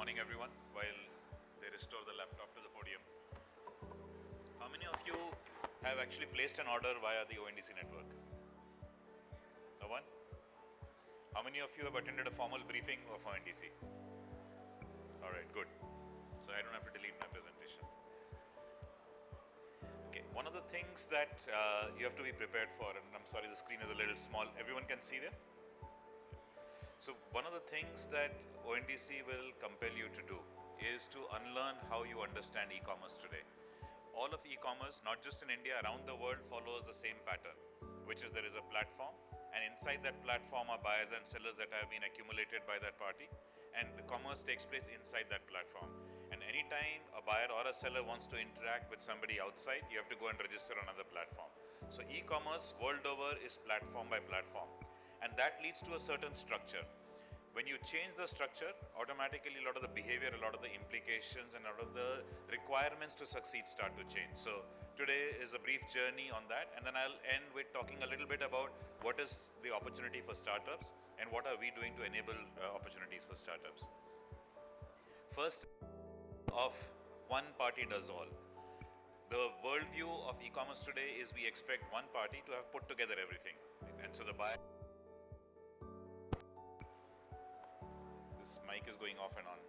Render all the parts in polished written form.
morning, everyone. While they restore the laptop to the podium, how many of you have actually placed an order via the ONDC network? No one? How many of you have attended a formal briefing of ONDC? All right, good. So I don't have to delete my presentation. Okay, one of the things that you have to be prepared for, and I'm sorry the screen is a little small, everyone can see there? So one of the things that ONDC will compel you to do is to unlearn how you understand e-commerce today. All of e-commerce, not just in India, around the world follows the same pattern, which is there is a platform, and inside that platform are buyers and sellers that have been accumulated by that party, and the commerce takes place inside that platform. And anytime a buyer or a seller wants to interact with somebody outside, you have to go and register on another platform. So e-commerce world over is platform by platform. And that leads to a certain structure. When you change the structure, automatically a lot of the behavior, a lot of the implications, and a lot of the requirements to succeed start to change. So today is a brief journey on that, and then I'll end with talking a little bit about what is the opportunity for startups and what are we doing to enable opportunities for startups. First, of one party does all. The worldview of e-commerce today is we expect one party to have put together everything. And so the buyer... This mic is going off and on.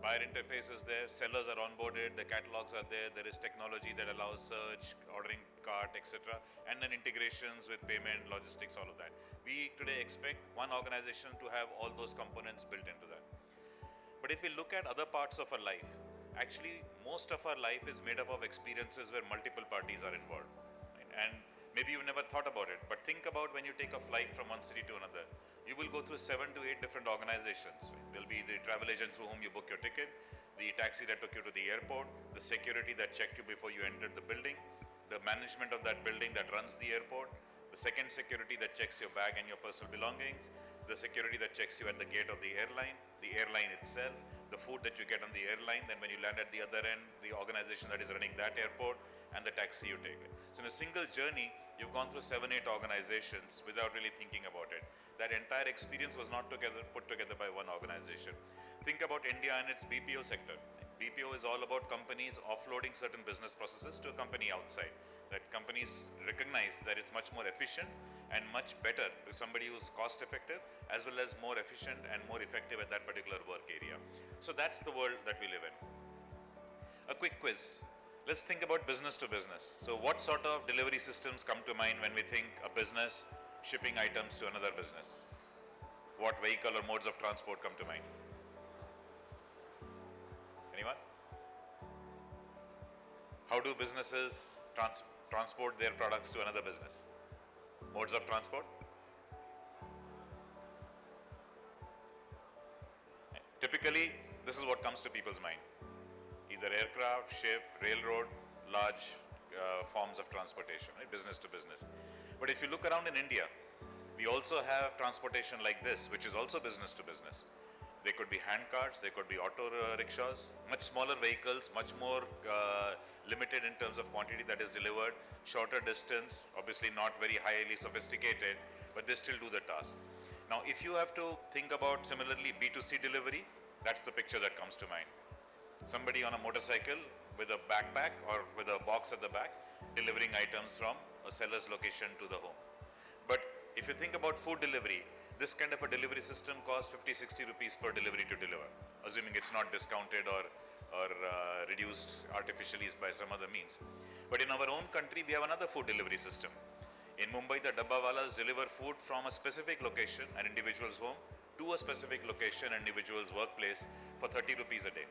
Buyer interface is there, sellers are onboarded, the catalogs are there, there is technology that allows search, ordering cart, etc. And then integrations with payment, logistics, all of that. We today expect one organization to have all those components built into that. But if we look at other parts of our life, actually most of our life is made up of experiences where multiple parties are involved. And maybe you've never thought about it, but think about when you take a flight from one city to another. You will go through 7 to 8 different organizations. There'll be the travel agent through whom you book your ticket, the taxi that took you to the airport, the security that checked you before you entered the building, the management of that building that runs the airport, the second security that checks your bag and your personal belongings, the security that checks you at the gate of the airline itself, the food that you get on the airline, then when you land at the other end, the organization that is running that airport, and the taxi you take. So in a single journey, you've gone through 7, 8 organizations without really thinking about it. That entire experience was not put together by one organization. Think about India and its BPO sector. BPO is all about companies offloading certain business processes to a company outside. That companies recognize that it's much more efficient and much better to somebody who's cost effective as well as more efficient and more effective at that particular work area. So that's the world that we live in. A quick quiz. Let's think about business to business. So what sort of delivery systems come to mind when we think a business shipping items to another business? What vehicle or modes of transport come to mind? Anyone? How do businesses transport their products to another business? Modes of transport? Typically, this is what comes to people's mind. Either aircraft, ship, railroad, large forms of transportation, right? Business to business. But if you look around in India, we also have transportation like this, which is also business to business. They could be hand carts, they could be auto rickshaws, much smaller vehicles, much more limited in terms of quantity that is delivered, shorter distance, obviously not very highly sophisticated, but they still do the task. Now, if you have to think about similarly B2C delivery, that's the picture that comes to mind. Somebody on a motorcycle with a backpack or with a box at the back, delivering items from a seller's location to the home. But if you think about food delivery, this kind of a delivery system costs 50-60 rupees per delivery to deliver, assuming it's not discounted or reduced artificially by some other means. But in our own country, we have another food delivery system. In Mumbai, the Dabbawalas deliver food from a specific location, an individual's home, to a specific location, an individual's workplace for 30 rupees a day.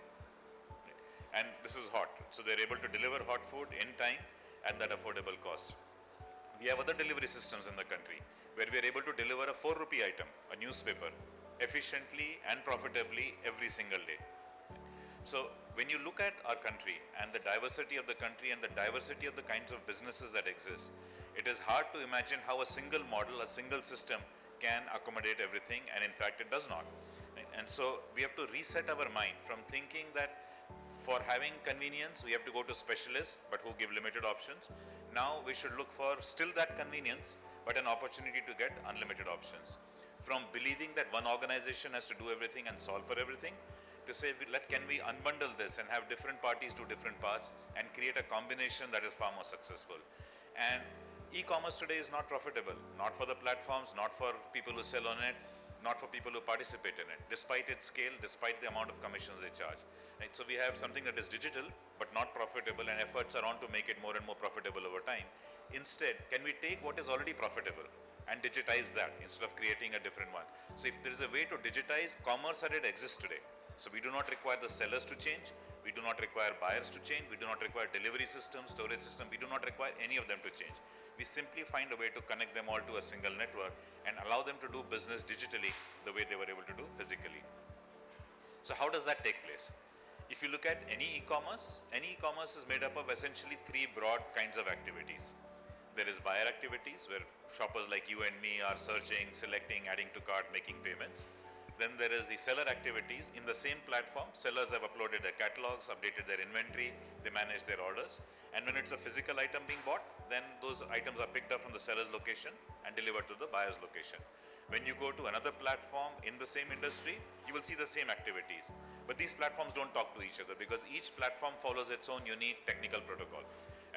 And this is hot. So they're able to deliver hot food in time at that affordable cost. We have other delivery systems in the country where we are able to deliver a 4 rupee item, a newspaper, efficiently and profitably every single day. So when you look at our country and the diversity of the country and the diversity of the kinds of businesses that exist, it is hard to imagine how a single model, a single system can accommodate everything, and in fact it does not. And so we have to reset our mind from thinking that for having convenience, we have to go to specialists, but who give limited options. Now we should look for still that convenience, but an opportunity to get unlimited options. from believing that one organization has to do everything and solve for everything, to say, can we unbundle this and have different parties do different parts and create a combination that is far more successful. And e-commerce today is not profitable, not for the platforms, not for people who sell on it, not for people who participate in it, despite its scale, despite the amount of commissions they charge. Right? So we have something that is digital but not profitable, and efforts are on to make it more and more profitable over time. Instead, can we take what is already profitable and digitize that instead of creating a different one? So if there is a way to digitize commerce as it exists today, so we do not require the sellers to change, we do not require buyers to change, we do not require delivery systems, storage system, we do not require any of them to change. We simply find a way to connect them all to a single network and allow them to do business digitally the way they were able to do physically. So how does that take place? If you look at any e-commerce is made up of essentially three broad kinds of activities. There is buyer activities, where shoppers like you and me are searching, selecting, adding to cart, making payments. Then there is the seller activities. In the same platform, sellers have uploaded their catalogs, updated their inventory, they manage their orders. And when it's a physical item being bought, then those items are picked up from the seller's location and delivered to the buyer's location. When you go to another platform in the same industry, you will see the same activities. But these platforms don't talk to each other because each platform follows its own unique technical protocol.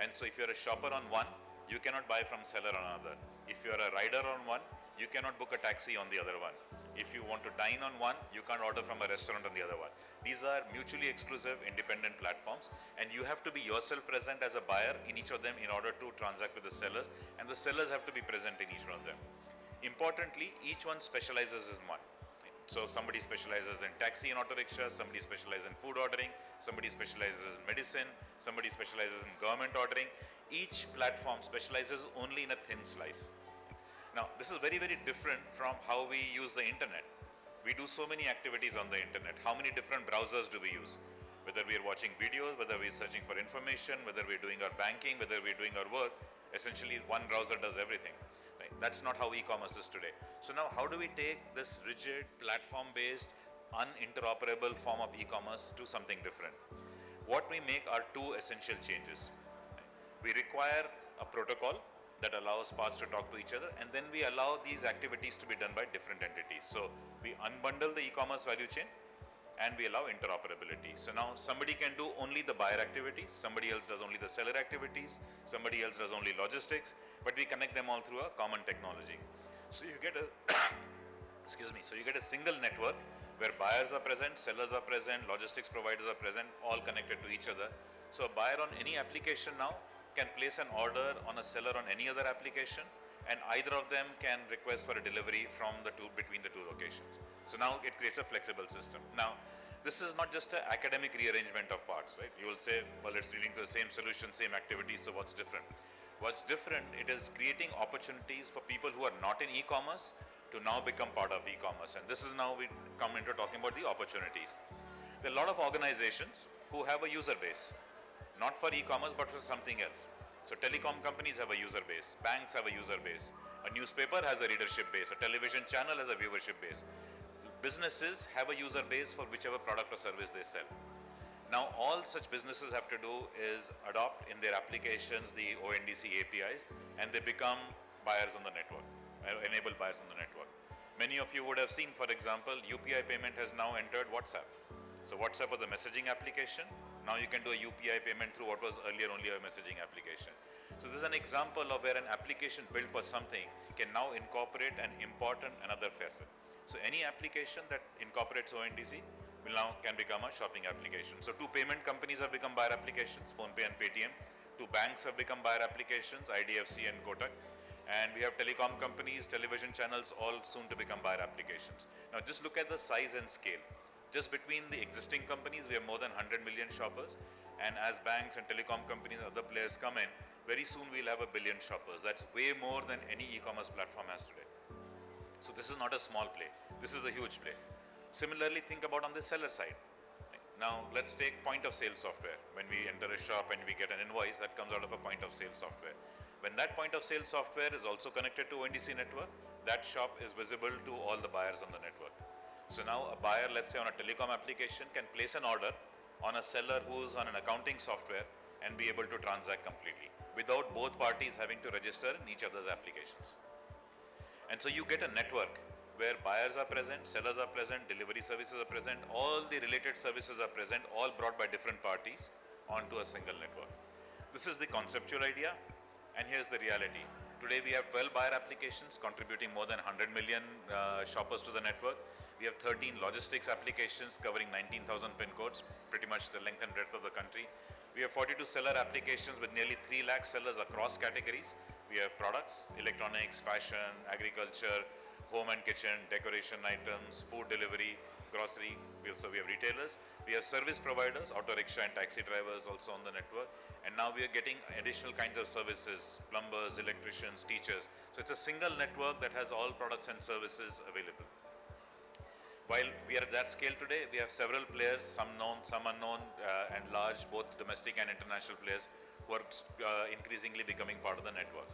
And so if you're a shopper on one, you cannot buy from seller on another. If you're a rider on one, you cannot book a taxi on the other one. If you want to dine on one, you can't order from a restaurant on the other one. These are mutually exclusive, independent platforms, and you have to be yourself present as a buyer in each of them in order to transact with the sellers, and the sellers have to be present in each one of them. Importantly, each one specializes in one. So somebody specializes in taxi and auto rickshaw, somebody specializes in food ordering, somebody specializes in medicine, somebody specializes in government ordering. Each platform specializes only in a thin slice. Now, this is very, very different from how we use the internet. We do so many activities on the internet. How many different browsers do we use? Whether we are watching videos, whether we are searching for information, whether we are doing our banking, whether we are doing our work, essentially one browser does everything. Right? That's not how e-commerce is today. So now how do we take this rigid, platform-based, uninteroperable form of e-commerce to something different? What we make are two essential changes. Right? We require a protocol that allows parts to talk to each other, and then we allow these activities to be done by different entities. So we unbundle the e-commerce value chain and we allow interoperability. So now somebody can do only the buyer activities, somebody else does only the seller activities, somebody else does only logistics, but we connect them all through a common technology. So you get a so you get a single network where buyers are present, sellers are present, logistics providers are present, all connected to each other. So a buyer on any application now can place an order on a seller on any other application, and either of them can request for a delivery from between the two locations. So now it creates a flexible system. Now, this is not just an academic rearrangement of parts, right? You will say, well, it's leading to the same solution, same activity, so what's different? What's different, it is creating opportunities for people who are not in e-commerce to now become part of e-commerce. And this is now we come into talking about the opportunities. There are a lot of organizations who have a user base, not for e-commerce, but for something else. So telecom companies have a user base, banks have a user base, a newspaper has a readership base, a television channel has a viewership base. Businesses have a user base for whichever product or service they sell. Now all such businesses have to do is adopt in their applications the ONDC APIs, and they become buyers on the network, enable buyers on the network. Many of you would have seen, for example, UPI payment has now entered WhatsApp. So WhatsApp was a messaging application. Now you can do a UPI payment through what was earlier only a messaging application. So this is an example of where an application built for something can now incorporate and import another facet. So any application that incorporates ONDC will now can become a shopping application. So two payment companies have become buyer applications, PhonePe and Paytm. Two banks have become buyer applications, IDFC and Kotak. And we have telecom companies, television channels, all soon to become buyer applications. Now just look at the size and scale. Just between the existing companies, we have more than 100 million shoppers. And as banks and telecom companies and other players come in, very soon we'll have 1 billion shoppers. That's way more than any e-commerce platform has today. So this is not a small play. This is a huge play. Similarly, think about on the seller side. Now, let's take point of sale software. When we enter a shop and we get an invoice, that comes out of a point of sale software. When that point of sale software is also connected to ONDC network, that shop is visible to all the buyers on the network. So now a buyer, let's say on a telecom application, can place an order on a seller who's on an accounting software and be able to transact completely without both parties having to register in each other's applications. And so you get a network where buyers are present, sellers are present, delivery services are present, all the related services are present, all brought by different parties onto a single network. This is the conceptual idea, and here's the reality. Today we have 12 buyer applications contributing more than 100 million shoppers to the network. We have 13 logistics applications covering 19,000 pin codes, pretty much the length and breadth of the country. We have 42 seller applications with nearly 3 lakh sellers across categories. We have products, electronics, fashion, agriculture, home and kitchen, decoration items, food delivery, grocery. So we have retailers. We have service providers, auto rickshaw and taxi drivers also on the network. And now we are getting additional kinds of services, plumbers, electricians, teachers. So it's a single network that has all products and services available. While we are at that scale today, we have several players, some known, some unknown, and large, both domestic and international players who are increasingly becoming part of the network.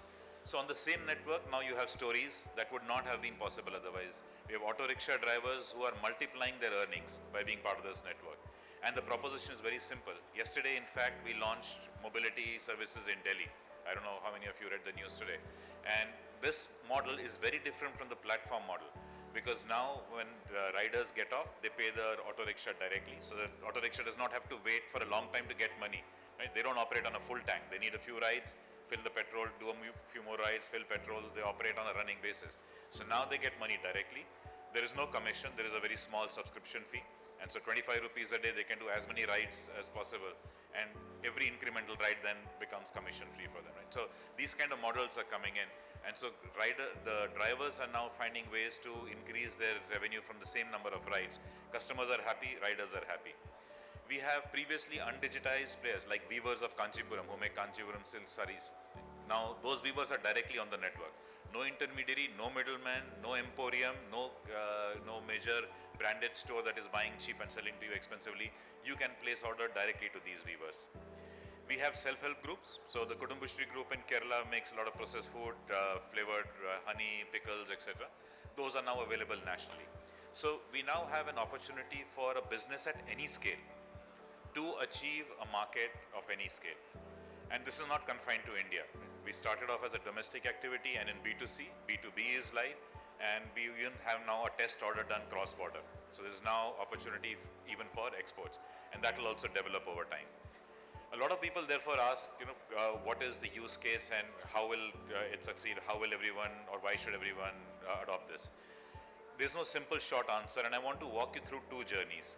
So on the same network, now you have stories that would not have been possible otherwise. We have auto rickshaw drivers who are multiplying their earnings by being part of this network. And the proposition is very simple. Yesterday, in fact, we launched mobility services in Delhi. I don't know how many of you read the news today. And this model is very different from the platform model, because now when riders get off, they pay the auto rickshaw directly. So the auto rickshaw does not have to wait for a long time to get money. Right? They don't operate on a full tank. They need a few rides, fill the petrol, do a few more rides, fill petrol. They operate on a running basis. So now they get money directly. There is no commission. There is a very small subscription fee. And so 25 rupees a day, they can do as many rides as possible. And every incremental ride then becomes commission free for them. Right? So these kind of models are coming in. And so the drivers are now finding ways to increase their revenue from the same number of rides. Customers are happy, riders are happy. We have previously undigitized players like weavers of Kanchipuram who make Kanchipuram silk sarees. Now those weavers are directly on the network. No intermediary, no middleman, no emporium, no major branded store that is buying cheap and selling to you expensively. You can place order directly to these weavers. We have self-help groups. So the Kudumbushri group in Kerala makes a lot of processed food, flavored honey, pickles, etc. Those are now available nationally. So we now have an opportunity for a business at any scale to achieve a market of any scale. And this is not confined to India. We started off as a domestic activity, and in B2C, B2B is live, and we even have now a test order done cross-border. So there is now opportunity even for exports, and that will also develop over time. A lot of people therefore ask, what is the use case and how will it succeed? How will everyone, or why should everyone adopt this? There's no simple short answer, and I want to walk you through two journeys.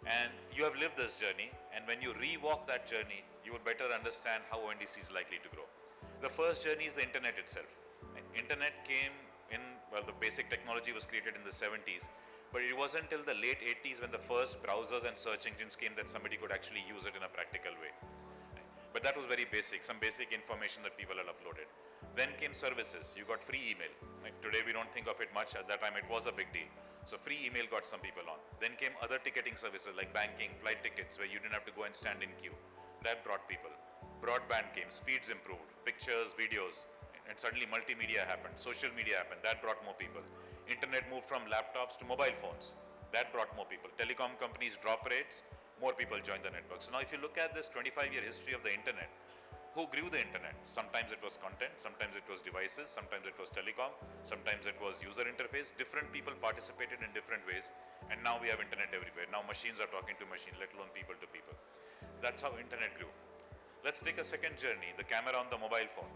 And you have lived this journey, and when you re-walk that journey, you will better understand how ONDC is likely to grow. The first journey is the internet itself. Internet came in, well, the basic technology was created in the 70s, but it wasn't until the late 80s when the first browsers and search engines came that somebody could actually use it in a practical way. But that was very basic, some basic information that people had uploaded. Then came services. You got free email. Today we don't think of it much. At that time it was a big deal. So free email got some people on. Then came other ticketing services like banking, flight tickets, where you didn't have to go and stand in queue. That brought people. Broadband came, speeds improved, pictures, videos, and suddenly multimedia happened, social media happened. That brought more people. Internet moved from laptops to mobile phones. That brought more people. Telecom companies drop rates, more people joined the network. So now if you look at this 25-year history of the internet, who grew the internet? Sometimes it was content, sometimes it was devices, sometimes it was telecom, sometimes it was user interface. Different people participated in different ways, and now we have internet everywhere. Now machines are talking to machine, let alone people to people. That's how internet grew. Let's take a second journey, the camera on the mobile phone.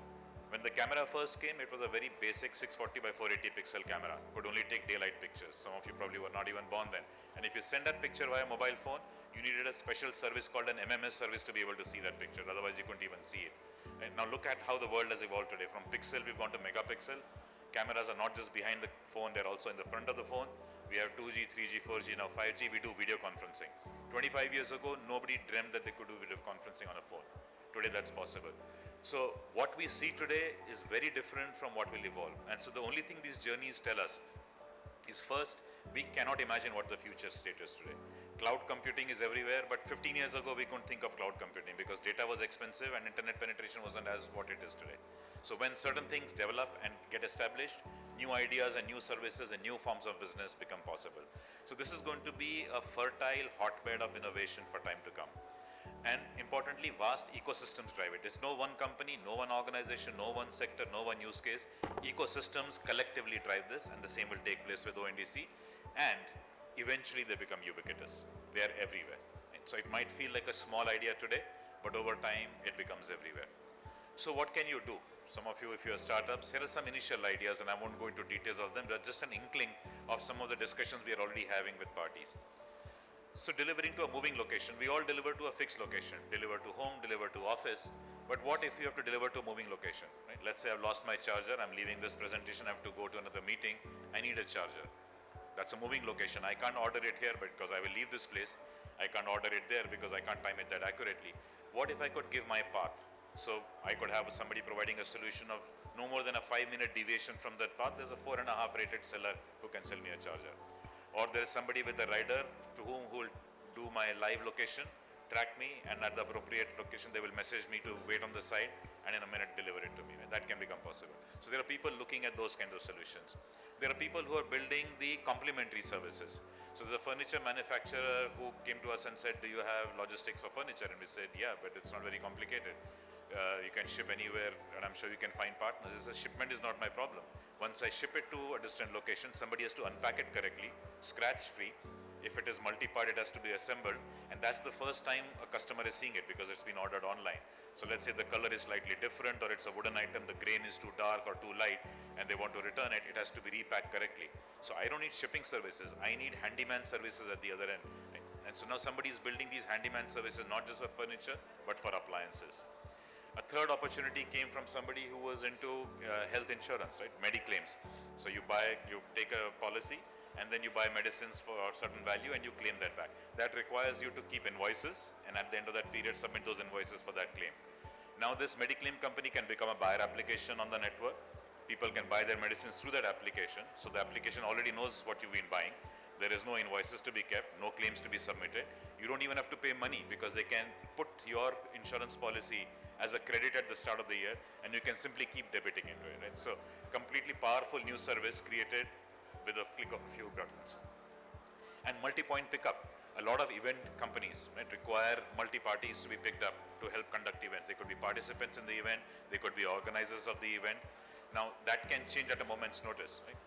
When the camera first came, it was a very basic 640 by 480 pixel camera. Could only take daylight pictures. Some of you probably were not even born then. And if you send that picture via mobile phone, you needed a special service called an MMS service to be able to see that picture. Otherwise, you couldn't even see it. Right? Now look at how the world has evolved today. From pixel, we've gone to megapixel. Cameras are not just behind the phone, they're also in the front of the phone. We have 2G, 3G, 4G, now 5G, we do video conferencing. 25 years ago, nobody dreamt that they could do video conferencing on a phone. Today, that's possible. So what we see today is very different from what will evolve. And so the only thing these journeys tell us is, first, we cannot imagine what the future state is today. Cloud computing is everywhere, but 15 years ago we couldn't think of cloud computing because data was expensive and internet penetration wasn't as what it is today. So when certain things develop and get established, new ideas and new services and new forms of business become possible. So this is going to be a fertile hotbed of innovation for time to come. And importantly, vast ecosystems drive it. There's no one company, no one organization, no one sector, no one use case. Ecosystems collectively drive this, and the same will take place with ONDC. And eventually they become ubiquitous. They are everywhere. And so it might feel like a small idea today, but over time it becomes everywhere. So what can you do? Some of you, if you're startups, here are some initial ideas, and I won't go into details of them. They're just an inkling of some of the discussions we are already having with parties. So delivering to a moving location, we all deliver to a fixed location, deliver to home, deliver to office. But what if you have to deliver to a moving location? Right? Let's say I've lost my charger, I'm leaving this presentation, I have to go to another meeting, I need a charger. That's a moving location. I can't order it here because I will leave this place. I can't order it there because I can't time it that accurately. What if I could give my path? So I could have somebody providing a solution of no more than a 5-minute deviation from that path. There's a 4.5 rated seller who can sell me a charger. Or there is somebody with a rider to whom who will do my live location, track me, and at the appropriate location they will message me to wait on the side and in a minute deliver it to me. That can become possible. So there are people looking at those kinds of solutions. There are people who are building the complementary services. So there's a furniture manufacturer who came to us and said, do you have logistics for furniture? And we said, yeah, but it's not very complicated. You can ship anywhere, and I'm sure you can find partners. This shipment is not my problem. Once I ship it to a distant location, somebody has to unpack it correctly, scratch-free. If it is multi-part, it has to be assembled, and that's the first time a customer is seeing it because it's been ordered online. So let's say the color is slightly different, or it's a wooden item, the grain is too dark or too light, and they want to return it, it has to be repacked correctly. So I don't need shipping services, I need handyman services at the other end. And so now somebody is building these handyman services not just for furniture, but for appliances. A third opportunity came from somebody who was into health insurance, right? Mediclaims. So you take a policy, and then you buy medicines for a certain value and you claim that back. That requires you to keep invoices, and at the end of that period submit those invoices for that claim. Now this Mediclaim company can become a buyer application on the network. People can buy their medicines through that application. So the application already knows what you've been buying. There is no invoices to be kept, no claims to be submitted. You don't even have to pay money because they can put your insurance policy as a credit at the start of the year, and you can simply keep debiting into it. Right? So completely powerful new service created with a click of a few buttons. And multi-point pickup. A lot of event companies, right, require multi-parties to be picked up to help conduct events. They could be participants in the event, they could be organizers of the event. Now that can change at a moment's notice. Right?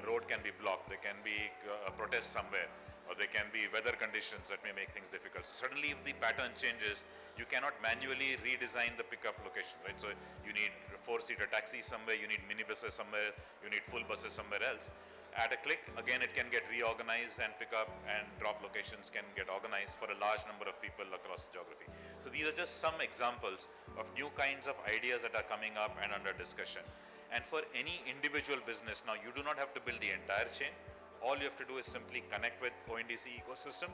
A road can be blocked, there can be a protest somewhere, or there can be weather conditions that may make things difficult. So suddenly if the pattern changes, you cannot manually redesign the pickup location, right? So you need 4-seater taxis somewhere, you need minibuses somewhere, you need full buses somewhere else. At a click, again it can get reorganized, and pick up and drop locations can get organized for a large number of people across the geography. So these are just some examples of new kinds of ideas that are coming up and under discussion. And for any individual business, now you do not have to build the entire chain. All you have to do is simply connect with ONDC ecosystem,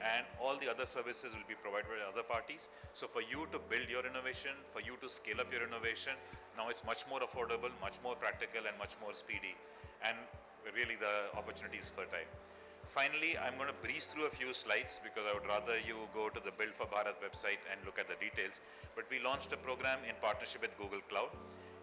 and all the other services will be provided by other parties. So for you to build your innovation, for you to scale up your innovation, now it's much more affordable, much more practical, and much more speedy. And really the opportunity is fertile. Finally, I'm going to breeze through a few slides because I would rather you go to the Build for Bharat website and look at the details. But we launched a program in partnership with Google Cloud,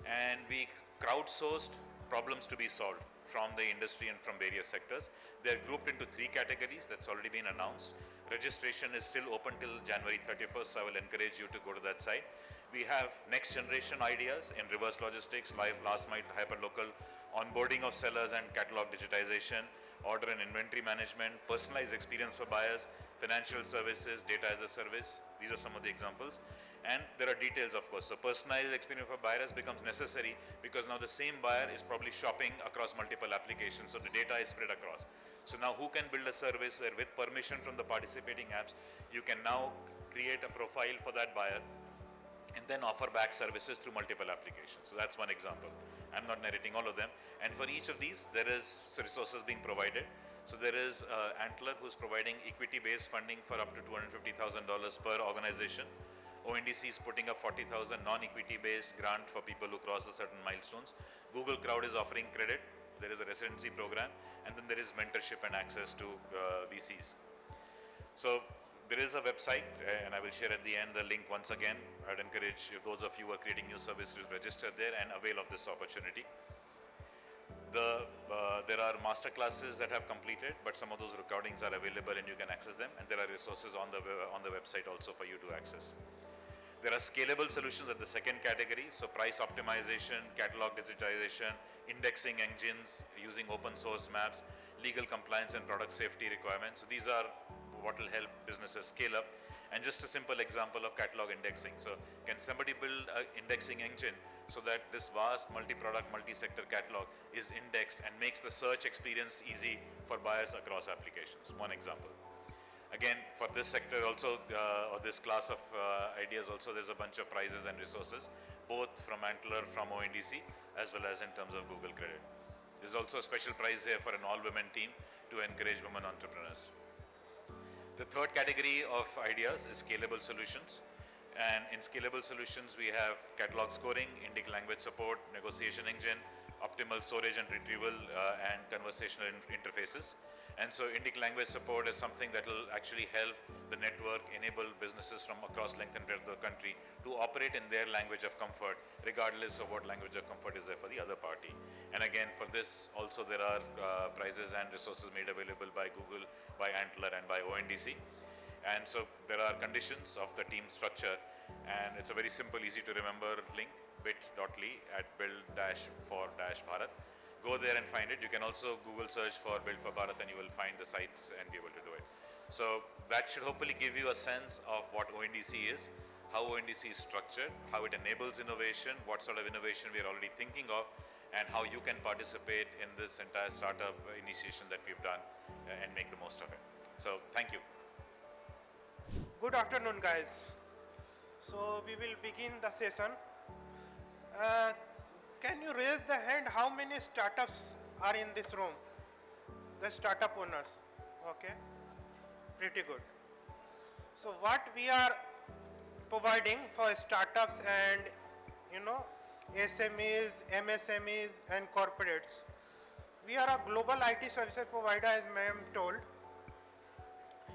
and we crowdsourced problems to be solved from the industry and from various sectors. They're grouped into 3 categories that's already been announced. Registration is still open till January 31st, so I will encourage you to go to that site. We have next generation ideas in reverse logistics, last mile hyperlocal, onboarding of sellers and catalog digitization, order and inventory management, personalized experience for buyers, financial services, data as a service. These are some of the examples. And there are details, of course. So personalized experience for buyers becomes necessary because now the same buyer is probably shopping across multiple applications, so the data is spread across. So now who can build a service where with permission from the participating apps, you can now create a profile for that buyer and then offer back services through multiple applications. So that's one example. I'm not narrating all of them. And for each of these, there is resources being provided. So there is Antler, who's providing equity-based funding for up to $250,000 per organization. ONDC is putting up 40,000 non-equity based grant for people who cross the certain milestones. Google Cloud is offering credit. There is a residency program, and then there is mentorship and access to VCs. So there is a website, and I will share at the end the link once again. I'd encourage those of you who are creating new services to register there and avail of this opportunity. There are master classes that have completed, but some of those recordings are available and you can access them, and there are resources on the website also for you to access. There are scalable solutions at the second category, so price optimization, catalog digitization, indexing engines using open source maps, legal compliance and product safety requirements. So these are what will help businesses scale up. And just a simple example of catalog indexing. So can somebody build an indexing engine so that this vast multi-product, multi-sector catalog is indexed and makes the search experience easy for buyers across applications? One example. Again, for this sector also, or this class of ideas also, there's a bunch of prizes and resources, both from Antler, from ONDC, as well as in terms of Google credit. There's also a special prize here for an all-women team to encourage women entrepreneurs. The third category of ideas is scalable solutions. And in scalable solutions, we have catalog scoring, Indic language support, negotiation engine, optimal storage and retrieval, and conversational interfaces. And so Indic language support is something that will actually help the network enable businesses from across length and breadth of the country to operate in their language of comfort, regardless of what language of comfort is there for the other party. And again, for this also there are prizes and resources made available by Google, by Antler, and by ONDC. And so there are conditions of the team structure, and it's a very simple, easy to remember link, bit.ly/build-for-bharat. Go there and find it. You can also Google search for Build for Bharat and you will find the sites and be able to do it. So that should hopefully give you a sense of what ONDC is, how ONDC is structured, how it enables innovation, what sort of innovation we are already thinking of, and how you can participate in this entire startup initiation that we've done and make the most of it. So thank you. Good afternoon, guys. So we will begin the session. Can you raise the hand how many startups are in this room? The startup owners. Okay, pretty good. So what we are providing for startups and SMEs, MSMEs and corporates. We are a global IT services provider, as ma'am told.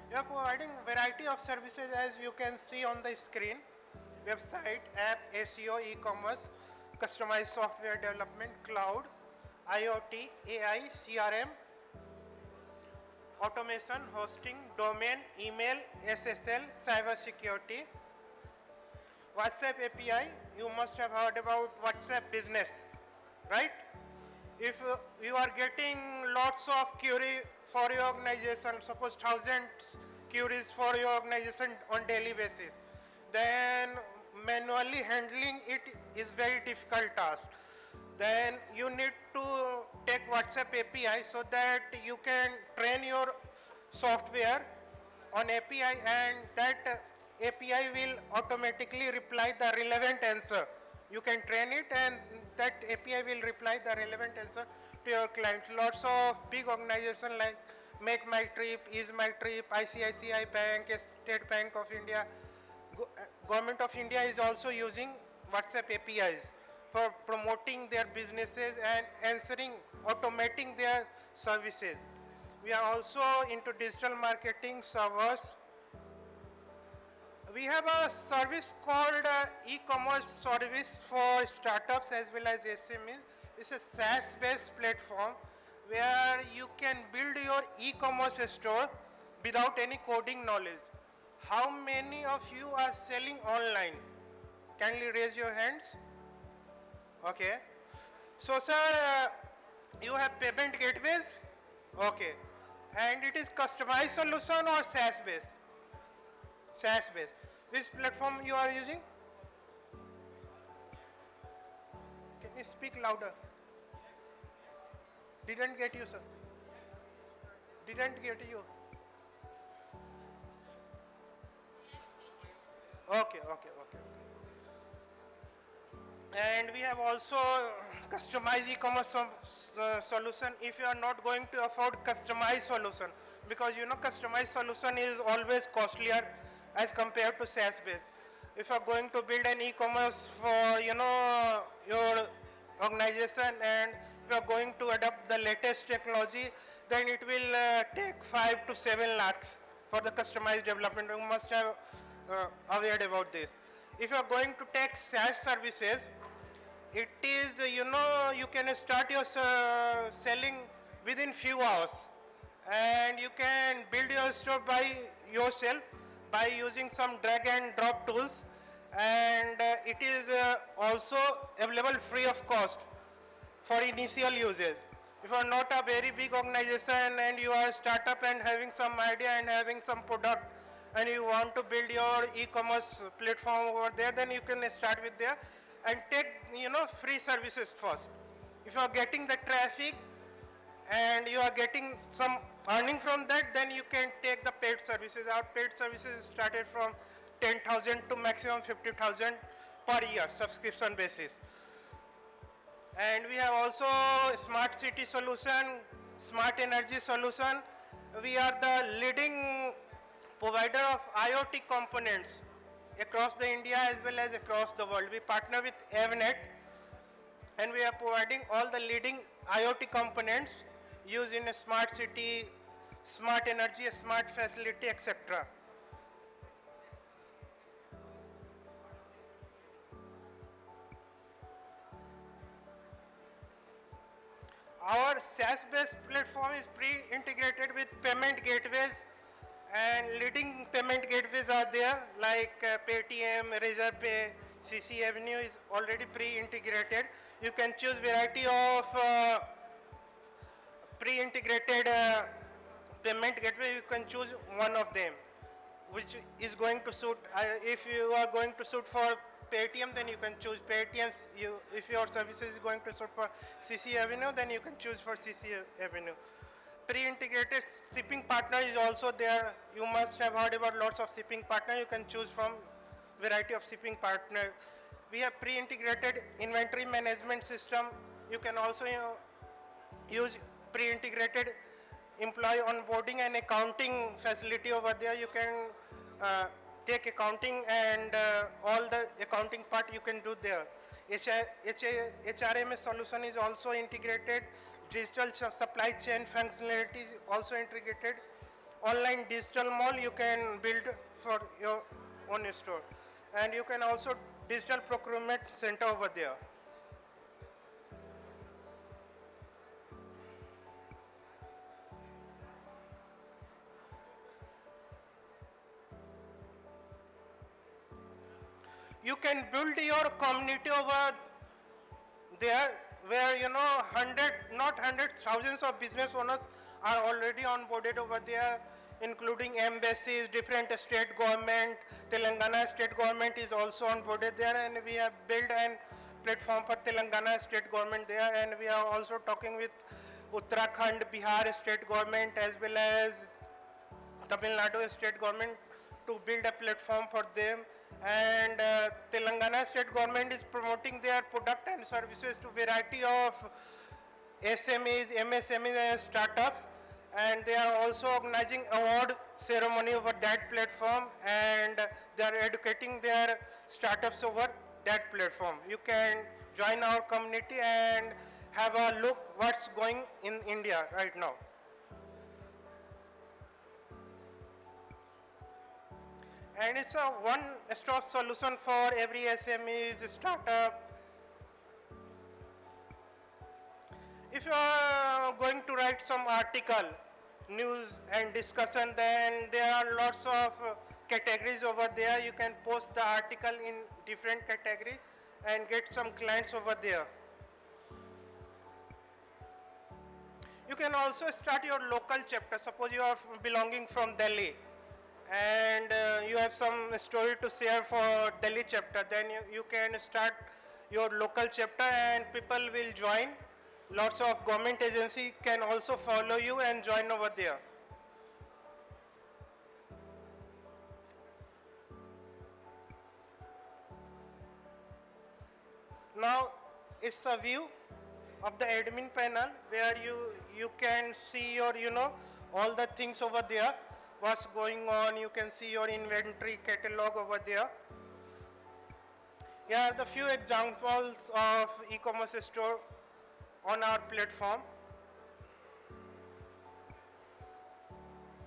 We are providing variety of services, as you can see on the screen: website, app, SEO, e-commerce, customized software development, cloud, IoT, AI, CRM, automation, hosting, domain, email, SSL, cyber security, WhatsApp API. You must have heard about WhatsApp business, right? If you are getting lots of query for your organization, suppose thousands queries for your organization on daily basis, then manually handling it is very difficult task. Then you need to take WhatsApp API so that you can train your software on API, and that API will automatically reply the relevant answer. You can train it and that API will reply the relevant answer to your client. Lots of big organizations like Make My Trip, Is My Trip, ICICI Bank, State Bank of India, Government of India is also using WhatsApp APIs for promoting their businesses and answering, automating their services. We are also into digital marketing servers. We have a service called e-commerce service for startups as well as SMEs. It's a SaaS-based platform where you can build your e-commerce store without any coding knowledge. How many of you are selling online? Kindly raise your hands. Okay. So, sir, you have payment gateways? Okay. And it is customized solution or SaaS-based? SaaS-based. Which platform you are using? Can you speak louder? Didn't get you, sir. Didn't get you. Okay. And we have also customized e-commerce solution if you are not going to afford customized solution, because customized solution is always costlier as compared to SaaS based. If you are going to build an e-commerce for your organization, and if you are going to adopt the latest technology, then it will take 5 to 7 lakhs for the customized development. You must have aware about this. If you are going to take SaaS services, it is, you can start your selling within few hours, and you can build your store by yourself by using some drag and drop tools, and it is also available free of cost for initial usage. If you are not a very big organization and you are a startup and having some idea and having some product and you want to build your e-commerce platform over there, then you can start with there and take, free services first. If you are getting the traffic and you are getting some earning from that, then you can take the paid services. Our paid services started from 10,000 to maximum 50,000 per year subscription basis. And we have also smart city solution, smart energy solution. We are the leading provider of IoT components across the India as well as across the world. We partner with Avnet, and we are providing all the leading IoT components used in a smart city, smart energy, smart facility, etc. Our SaaS-based platform is pre-integrated with payment gateways, and leading payment gateways are there like Paytm, Razorpay, CC Avenue is already pre-integrated. You can choose variety of pre-integrated payment gateway. You can choose one of them, which is going to suit. If you are going to suit for Paytm, then you can choose Paytm. If your service is going to suit for CC Avenue, then you can choose for CC Avenue. Pre-integrated shipping partner is also there. You must have heard about lots of shipping partner. You can choose from variety of shipping partner. We have pre-integrated inventory management system. You can also use pre-integrated employee onboarding and accounting facility over there. You can take accounting and all the accounting part you can do there. HRMS solution is also integrated. Digital supply chain functionality is also integrated. Online digital mall you can build for your own store. And you can also digital procurement center over there. You can build your community over there where, not hundreds, thousands of business owners are already onboarded over there, including embassies, different state government. Telangana state government is also onboarded there, and we have built a platform for Telangana state government there, and we are also talking with Uttarakhand, Bihar state government as well as Tamil Nadu state government to build a platform for them. And Telangana state government is promoting their product and services to variety of SMEs, MSMEs and startups, and they are also organizing award ceremony over that platform, and they are educating their startups over that platform. You can join our community and have a look what's going in India right now. And it's a one-stop solution for every SME, startup. If you are going to write some article, news and discussion, then there are lots of categories over there. You can post the article in different categories and get some clients over there. You can also start your local chapter. Suppose you are belonging from Delhi, and you have some story to share for Delhi chapter, then you can start your local chapter and people will join. Lots of government agency can also follow you and join over there. Now it's a view of the admin panel where you can see your, all the things over there. What's going on, you can see your inventory catalog over there. Here are the few examples of e-commerce store on our platform.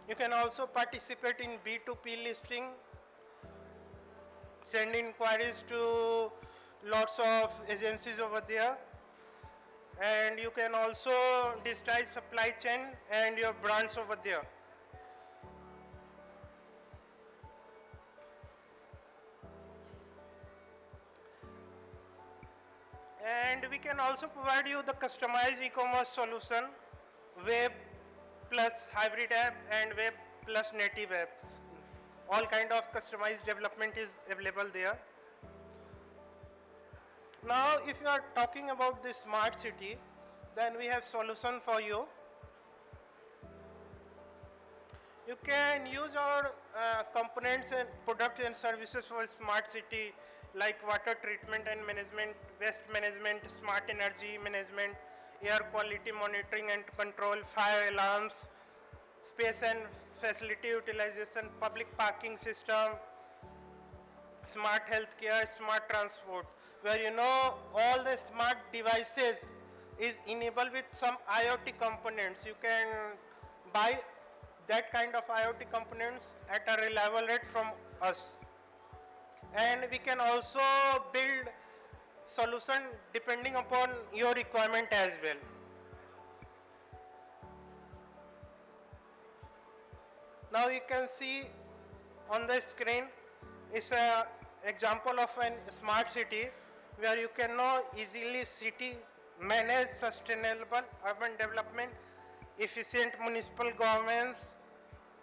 You can also participate in B2P listing, send inquiries to lots of agencies over there. And you can also digitize supply chain and your brands over there. And we can also provide you the customized e-commerce solution, web plus hybrid app and web plus native app. All kind of customized development is available there. Now, if you are talking about the smart city, then we have solution for you. You can use our components and products and services for smart city, like water treatment and management, waste management, smart energy management, air quality monitoring and control, fire alarms, space and facility utilization, public parking system, smart healthcare, smart transport, where all the smart devices is enabled with some IoT components. You can buy that kind of IoT components at a reliable rate from us. And we can also build solution depending upon your requirement as well. Now you can see on the screen is an example of a smart city where you can now easily manage sustainable urban development, efficient municipal governments,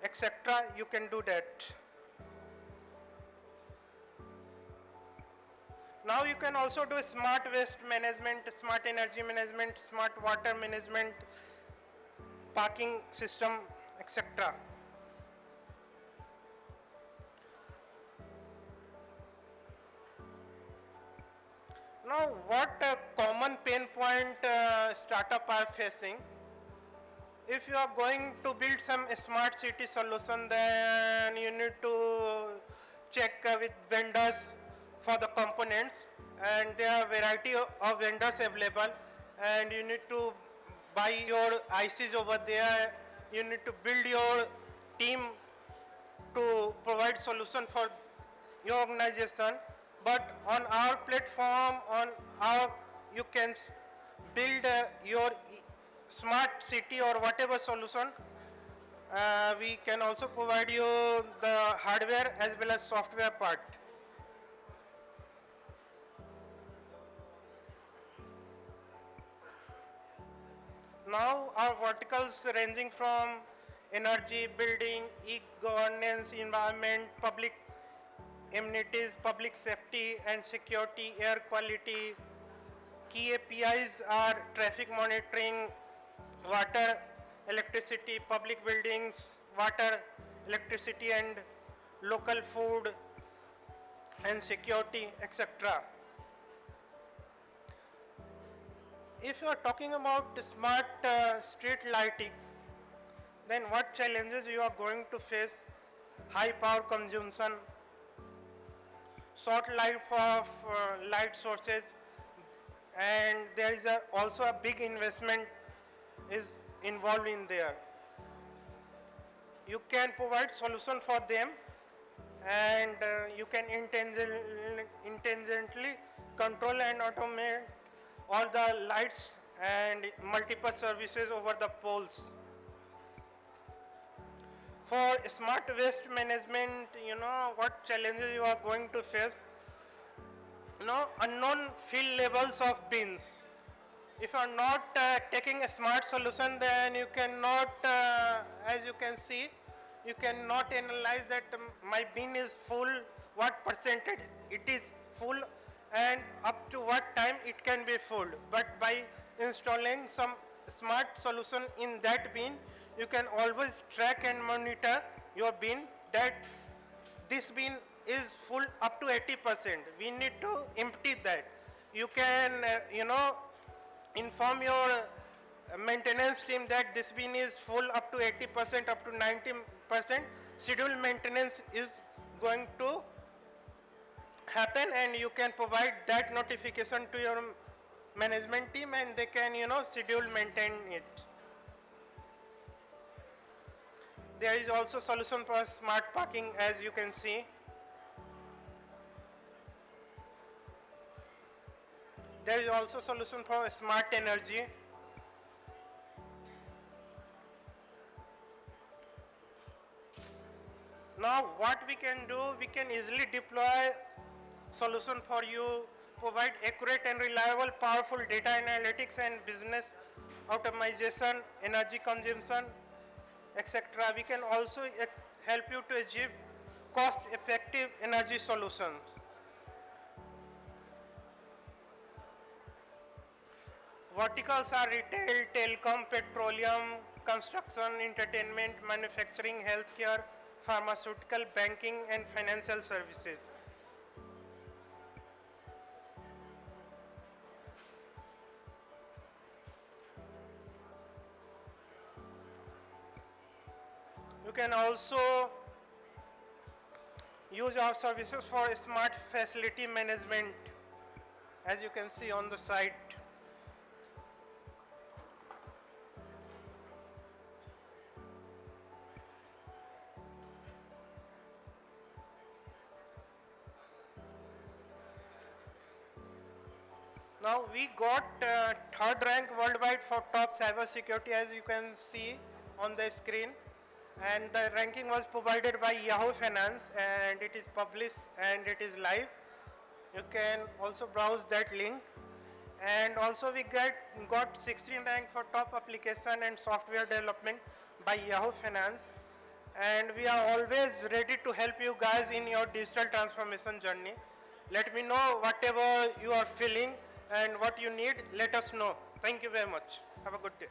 etc. You can do that. Now you can also do smart waste management, smart energy management, smart water management, parking system, etc. Now, what common pain point startup are facing? If you are going to build some smart city solution, then you need to check with vendors for the components, and there are variety of vendors available, and you need to buy your ICs over there. You need to build your team to provide solution for your organization. But on our platform, you can build your smart city or whatever solution. We can also provide you the hardware as well as software part. Now our verticals ranging from energy, building, e-governance, environment, public amenities, public safety and security, air quality. Key APIs are traffic monitoring, water, electricity, public buildings, water, electricity and local food and security, etc. If you are talking about the smart street lighting, then what challenges you are going to face? High power consumption, short life of light sources, and there is also a big investment is involved in there. You can provide solution for them, and you can intelligently control and automate all the lights and multiple services over the poles. For smart waste management, what challenges you are going to face? Unknown fill levels of bins. If you are not taking a smart solution, then you cannot, as you can see, you cannot analyze that my bin is full, what percentage it is full, and up to what time it can be full. But by installing some smart solution in that bin, you can always track and monitor your bin that this bin is full up to 80%. We need to empty that. You can, inform your maintenance team that this bin is full up to 80%, up to 90%. Scheduled maintenance is going to happen, and you can provide that notification to your management team, and they can, schedule maintain it. There is also solution for smart parking, as you can see. There is also solution for smart energy. Now what we can do, we can easily deploy solution for you, provide accurate and reliable, powerful data analytics and business automation, energy consumption, etc. We can also help you to achieve cost-effective energy solutions. Verticals are retail, telecom, petroleum, construction, entertainment, manufacturing, healthcare, pharmaceutical, banking, and financial services. You can also use our services for smart facility management, as you can see on the site. Now we got third rank worldwide for top cyber security, as you can see on the screen, and the ranking was provided by Yahoo Finance, and it is published and it is live. You can also browse that link. And also we got 16 rank for top application and software development by Yahoo Finance, and we are always ready to help you guys in your digital transformation journey. Let me know whatever you are feeling and what you need. Let us know. Thank you very much. Have a good day.